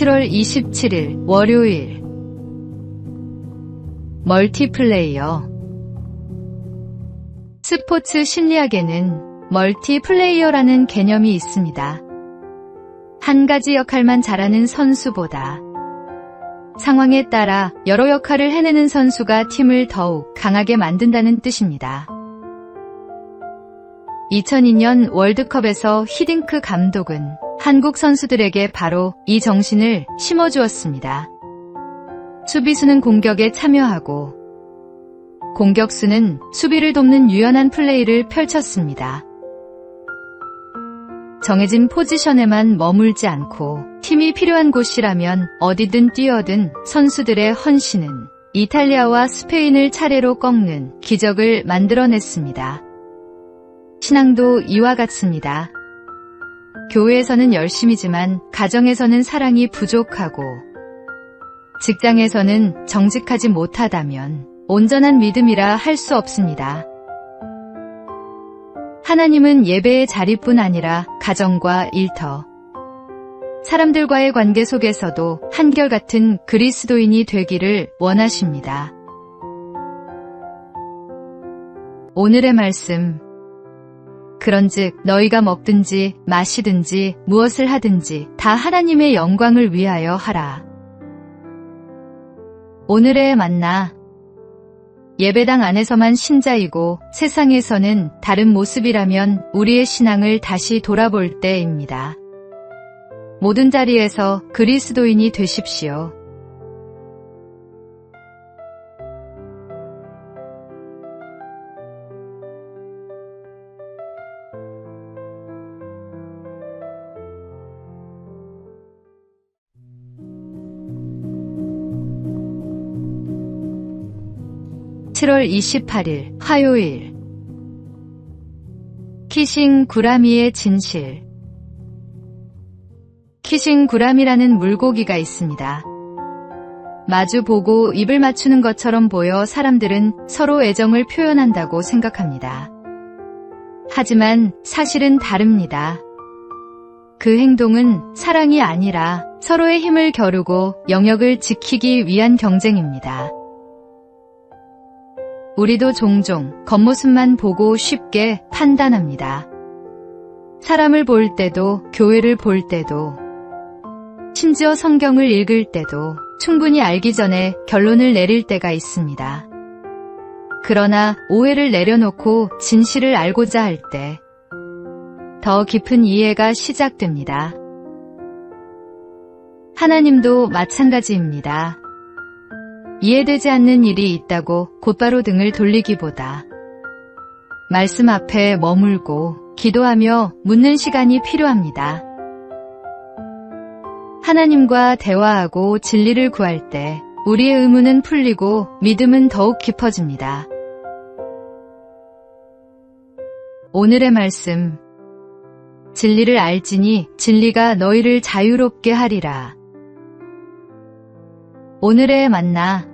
7월 27일 월요일 멀티플레이어. 스포츠 심리학에는 멀티플레이어라는 개념이 있습니다. 한 가지 역할만 잘하는 선수보다 상황에 따라 여러 역할을 해내는 선수가 팀을 더욱 강하게 만든다는 뜻입니다. 2002년 월드컵에서 히딩크 감독은 한국 선수들에게 바로 이 정신을 심어주었습니다. 수비수는 공격에 참여하고 공격수는 수비를 돕는 유연한 플레이를 펼쳤습니다. 정해진 포지션에만 머물지 않고 팀이 필요한 곳이라면 어디든 뛰어든 선수들의 헌신은 이탈리아와 스페인을 차례로 꺾는 기적을 만들어냈습니다. 신앙도 이와 같습니다. 교회에서는 열심이지만 가정에서는 사랑이 부족하고 직장에서는 정직하지 못하다면 온전한 믿음이라 할 수 없습니다. 하나님은 예배의 자리뿐 아니라 가정과 일터, 사람들과의 관계 속에서도 한결같은 그리스도인이 되기를 원하십니다. 오늘의 말씀. 그런즉 너희가 먹든지 마시든지 무엇을 하든지 다 하나님의 영광을 위하여 하라. 오늘의 만나. 예배당 안에서만 신자이고 세상에서는 다른 모습이라면 우리의 신앙을 다시 돌아볼 때입니다. 모든 자리에서 그리스도인이 되십시오. (7월 28일) 화요일. 키싱구라미의 진실. 키싱구라미라는 물고기가 있습니다. 마주보고 입을 맞추는 것처럼 보여 사람들은 서로 애정을 표현한다고 생각합니다. 하지만 사실은 다릅니다. 그 행동은 사랑이 아니라 서로의 힘을 겨루고 영역을 지키기 위한 경쟁입니다. 우리도 종종 겉모습만 보고 쉽게 판단합니다. 사람을 볼 때도, 교회를 볼 때도, 심지어 성경을 읽을 때도 충분히 알기 전에 결론을 내릴 때가 있습니다. 그러나 오해를 내려놓고 진실을 알고자 할 때 더 깊은 이해가 시작됩니다. 하나님도 마찬가지입니다. 이해되지 않는 일이 있다고 곧바로 등을 돌리기보다 말씀 앞에 머물고 기도하며 묻는 시간이 필요합니다. 하나님과 대화하고 진리를 구할 때 우리의 의문은 풀리고 믿음은 더욱 깊어집니다. 오늘의 말씀. 진리를 알지니 진리가 너희를 자유롭게 하리라. 오늘의 만나.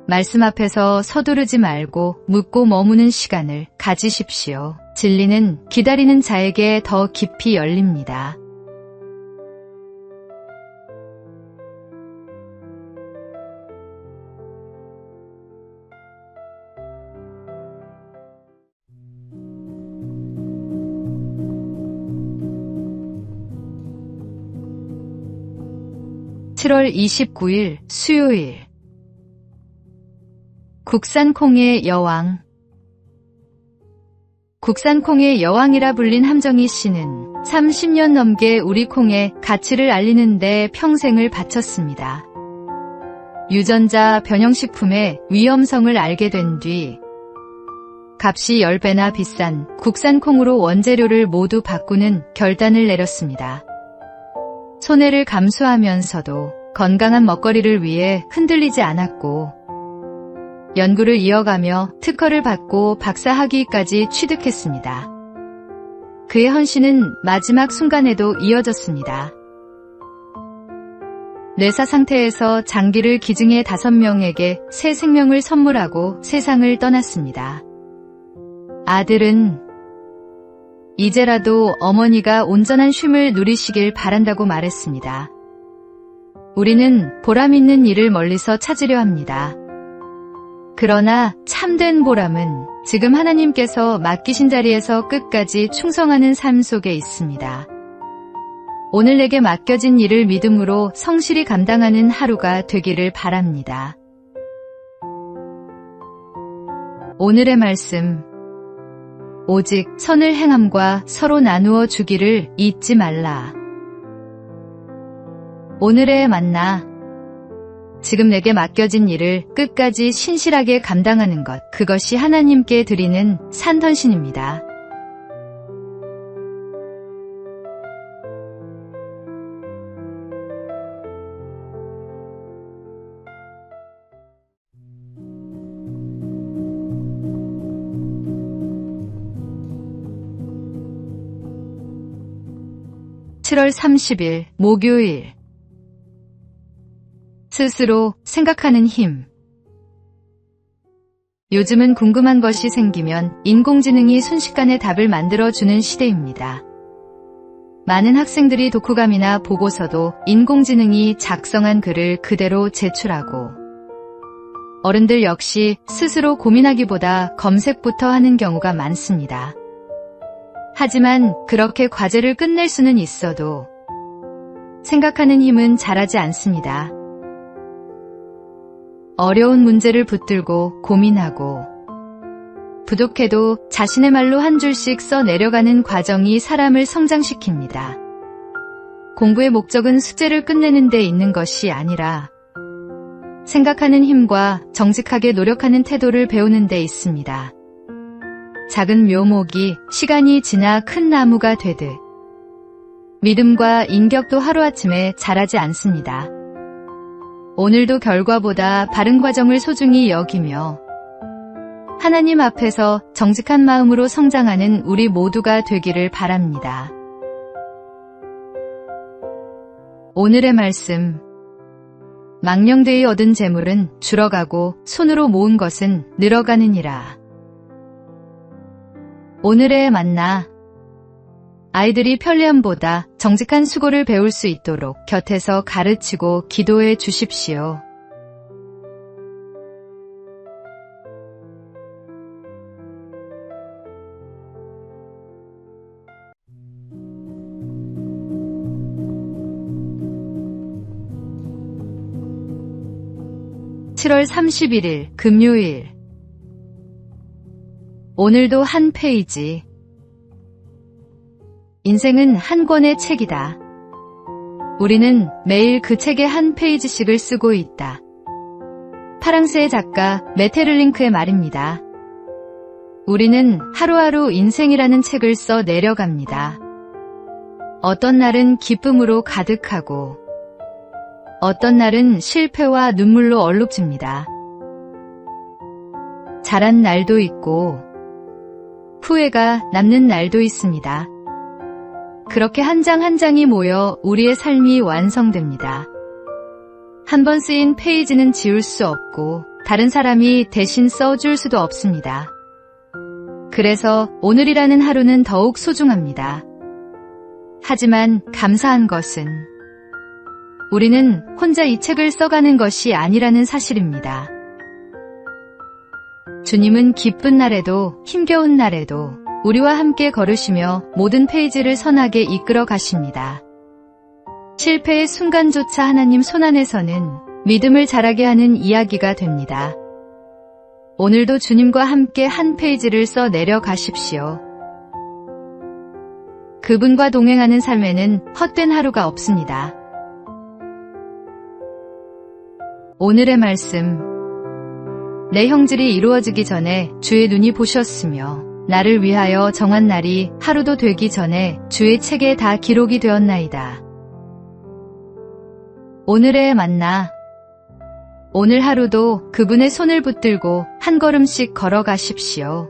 말씀 앞에서 서두르지 말고 묻고 머무는 시간을 가지십시오. 진리는 기다리는 자에게 더 깊이 열립니다. (7월 29일) 수요일. 국산콩의 여왕. 국산콩의 여왕이라 불린 함정희 씨는 30년 넘게 우리 콩의 가치를 알리는 데 평생을 바쳤습니다. 유전자 변형식품의 위험성을 알게 된 뒤 값이 10배나 비싼 국산콩으로 원재료를 모두 바꾸는 결단을 내렸습니다. 손해를 감수하면서도 건강한 먹거리를 위해 흔들리지 않았고 연구를 이어가며 특허를 받고 박사학위까지 취득했습니다. 그의 헌신은 마지막 순간에도 이어졌습니다. 뇌사 상태에서 장기를 기증해 5명에게 새 생명을 선물하고 세상을 떠났습니다. 아들은 이제라도 어머니가 온전한 쉼을 누리시길 바란다고 말했습니다. 우리는 보람 있는 일을 멀리서 찾으려 합니다. 그러나 참된 보람은 지금 하나님께서 맡기신 자리에서 끝까지 충성하는 삶 속에 있습니다. 오늘 내게 맡겨진 일을 믿음으로 성실히 감당하는 하루가 되기를 바랍니다. 오늘의 말씀, 오직 선을 행함과 서로 나누어 주기를 잊지 말라. 오늘의 만나, 지금 내게 맡겨진 일을 끝까지 신실하게 감당하는 것, 그것이 하나님께 드리는 산헌신입니다. (7월 30일) 목요일. 스스로 생각하는 힘. 요즘은 궁금한 것이 생기면 인공지능이 순식간에 답을 만들어주는 시대입니다. 많은 학생들이 독후감이나 보고서도 인공지능이 작성한 글을 그대로 제출하고, 어른들 역시 스스로 고민하기보다 검색부터 하는 경우가 많습니다. 하지만 그렇게 과제를 끝낼 수는 있어도 생각하는 힘은 자라지 않습니다. 어려운 문제를 붙들고 고민하고 부족해도 자신의 말로 한 줄씩 써 내려가는 과정이 사람을 성장시킵니다. 공부의 목적은 숙제를 끝내는 데 있는 것이 아니라 생각하는 힘과 정직하게 노력하는 태도를 배우는 데 있습니다. 작은 묘목이 시간이 지나 큰 나무가 되듯 믿음과 인격도 하루아침에 자라지 않습니다. 오늘도 결과보다 바른 과정을 소중히 여기며 하나님 앞에서 정직한 마음으로 성장하는 우리 모두가 되기를 바랍니다. 오늘의 말씀, 망령되이 얻은 재물은 줄어가고 손으로 모은 것은 늘어가느니라. 오늘의 만나, 아이들이 편리함보다 정직한 수고를 배울 수 있도록 곁에서 가르치고 기도해 주십시오. (7월 31일) 금요일. 오늘도 한 페이지. 인생은 한 권의 책이다. 우리는 매일 그 책의 한 페이지씩을 쓰고 있다. 파랑스의 작가 메테를링크의 말입니다. 우리는 하루하루 인생이라는 책을 써 내려갑니다. 어떤 날은 기쁨으로 가득하고 어떤 날은 실패와 눈물로 얼룩집니다. 잘한 날도 있고 후회가 남는 날도 있습니다. 그렇게 한 장 한 장이 모여 우리의 삶이 완성됩니다. 한 번 쓰인 페이지는 지울 수 없고 다른 사람이 대신 써줄 수도 없습니다. 그래서 오늘이라는 하루는 더욱 소중합니다. 하지만 감사한 것은 우리는 혼자 이 책을 써가는 것이 아니라는 사실입니다. 주님은 기쁜 날에도 힘겨운 날에도 우리와 함께 걸으시며 모든 페이지를 선하게 이끌어 가십니다. 실패의 순간조차 하나님 손안에서는 믿음을 자라게 하는 이야기가 됩니다. 오늘도 주님과 함께 한 페이지를 써 내려가십시오. 그분과 동행하는 삶에는 헛된 하루가 없습니다. 오늘의 말씀, 내 형질이 이루어지기 전에 주의 눈이 보셨으며 나를 위하여 정한 날이 하루도 되기 전에 주의 책에 다 기록이 되었나이다. 오늘의 만나, 오늘 하루도 그분의 손을 붙들고 한 걸음씩 걸어가십시오.